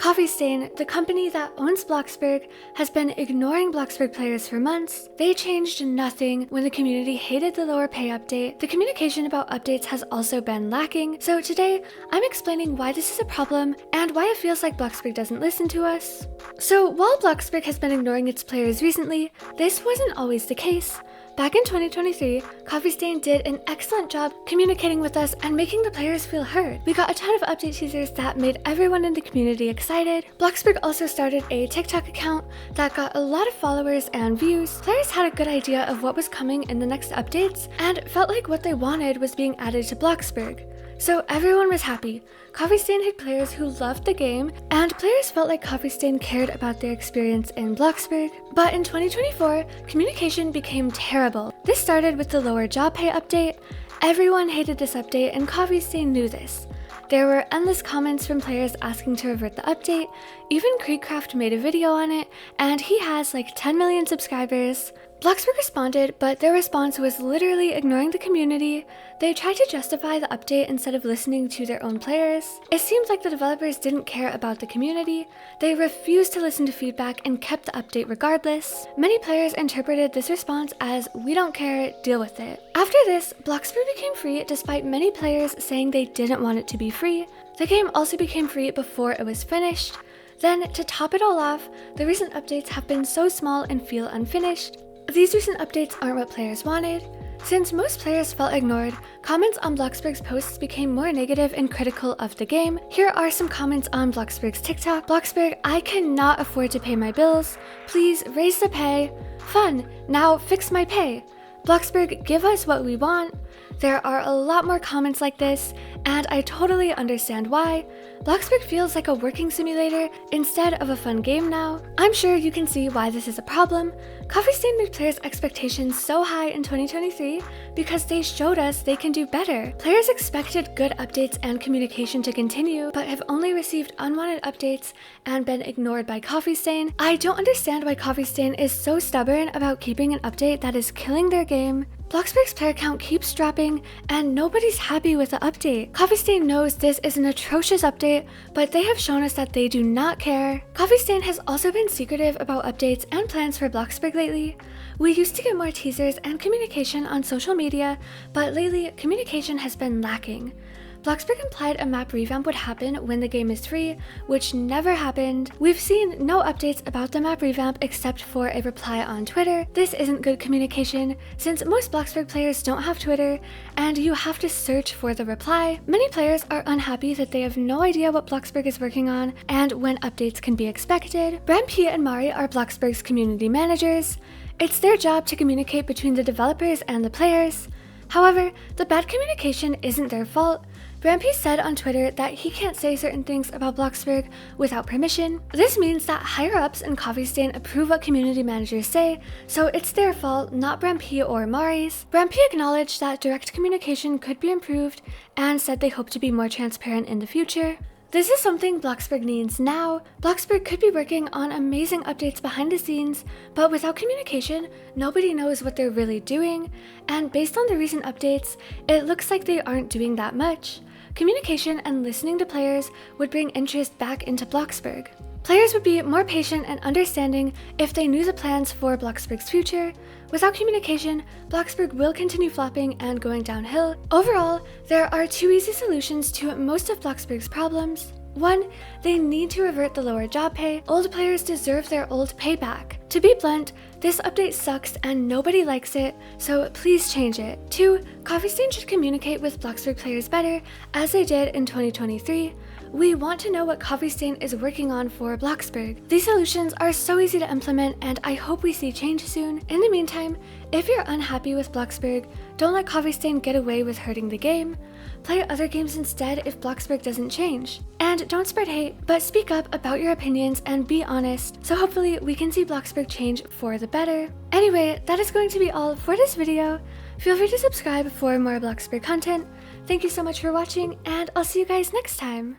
Coffee Stain, the company that owns Bloxburg, has been ignoring Bloxburg players for months. They changed nothing when the community hated the lower pay update. The communication about updates has also been lacking. So today, I'm explaining why this is a problem and why it feels like Bloxburg doesn't listen to us. So while Bloxburg has been ignoring its players recently, this wasn't always the case. Back in 2023, Coffee Stain did an excellent job communicating with us and making the players feel heard. We got a ton of update teasers that made everyone in the community excited. Bloxburg also started a TikTok account that got a lot of followers and views. Players had a good idea of what was coming in the next updates and felt like what they wanted was being added to Bloxburg. So everyone was happy. Coffee Stain had players who loved the game, and players felt like Coffee Stain cared about their experience in Bloxburg. But in 2024, communication became terrible. This started with the lower job pay update. Everyone hated this update, and Coffee Stain knew this. There were endless comments from players asking to revert the update. Even Creekcraft made a video on it, and he has like 10 million subscribers. Bloxburg responded, but their response was literally ignoring the community. They tried to justify the update instead of listening to their own players. It seemed like the developers didn't care about the community. They refused to listen to feedback and kept the update regardless. Many players interpreted this response as, "We don't care, deal with it." After this, Bloxburg became free despite many players saying they didn't want it to be free. The game also became free before it was finished. Then, to top it all off, the recent updates have been so small and feel unfinished. These recent updates aren't what players wanted. Since most players felt ignored, comments on Bloxburg's posts became more negative and critical of the game. Here are some comments on Bloxburg's TikTok. Bloxburg, I cannot afford to pay my bills. Please raise the pay. Fun, now fix my pay. Bloxburg, give us what we want. There are a lot more comments like this, and I totally understand why. Bloxburg feels like a working simulator instead of a fun game now. I'm sure you can see why this is a problem. Coffee Stain made players' expectations so high in 2023 because they showed us they can do better. Players expected good updates and communication to continue, but have only received unwanted updates and been ignored by Coffee Stain. I don't understand why Coffee Stain is so stubborn about keeping an update that is killing their game. Bloxburg's player count keeps dropping, and nobody's happy with the update. Coffee Stain knows this is an atrocious update, but they have shown us that they do not care. Coffee Stain has also been secretive about updates and plans for Bloxburg lately. We used to get more teasers and communication on social media, but lately, communication has been lacking. Bloxburg implied a map revamp would happen when the game is free, which never happened. We've seen no updates about the map revamp except for a reply on Twitter. This isn't good communication, since most Bloxburg players don't have Twitter, and you have to search for the reply. Many players are unhappy that they have no idea what Bloxburg is working on and when updates can be expected. Bramp and Mari are Bloxburg's community managers. It's their job to communicate between the developers and the players. However, the bad communication isn't their fault. Brampy said on Twitter that he can't say certain things about Bloxburg without permission. This means that higher-ups in Coffee Stain approve what community managers say, so it's their fault, not Brampy or Mari's. Brampy acknowledged that direct communication could be improved and said they hope to be more transparent in the future. This is something Bloxburg needs now. Bloxburg could be working on amazing updates behind the scenes, but without communication, nobody knows what they're really doing, and based on the recent updates, it looks like they aren't doing that much. Communication and listening to players would bring interest back into Bloxburg. Players would be more patient and understanding if they knew the plans for Bloxburg's future. Without communication, Bloxburg will continue flopping and going downhill. Overall, there are two easy solutions to most of Bloxburg's problems. One, they need to revert the lower job pay. Old players deserve their old pay back. To be blunt, this update sucks and nobody likes it, so please change it. Two, Coffee Stain should communicate with Bloxburg players better, as they did in 2023. We want to know what Coffee Stain is working on for Bloxburg. These solutions are so easy to implement, and I hope we see change soon. In the meantime, if you're unhappy with Bloxburg, don't let Coffee Stain get away with hurting the game. Play other games instead if Bloxburg doesn't change. And don't spread hate, but speak up about your opinions and be honest, so hopefully we can see Bloxburg change for the better. Anyway, that is going to be all for this video. Feel free to subscribe for more Bloxburg content. Thank you so much for watching, and I'll see you guys next time.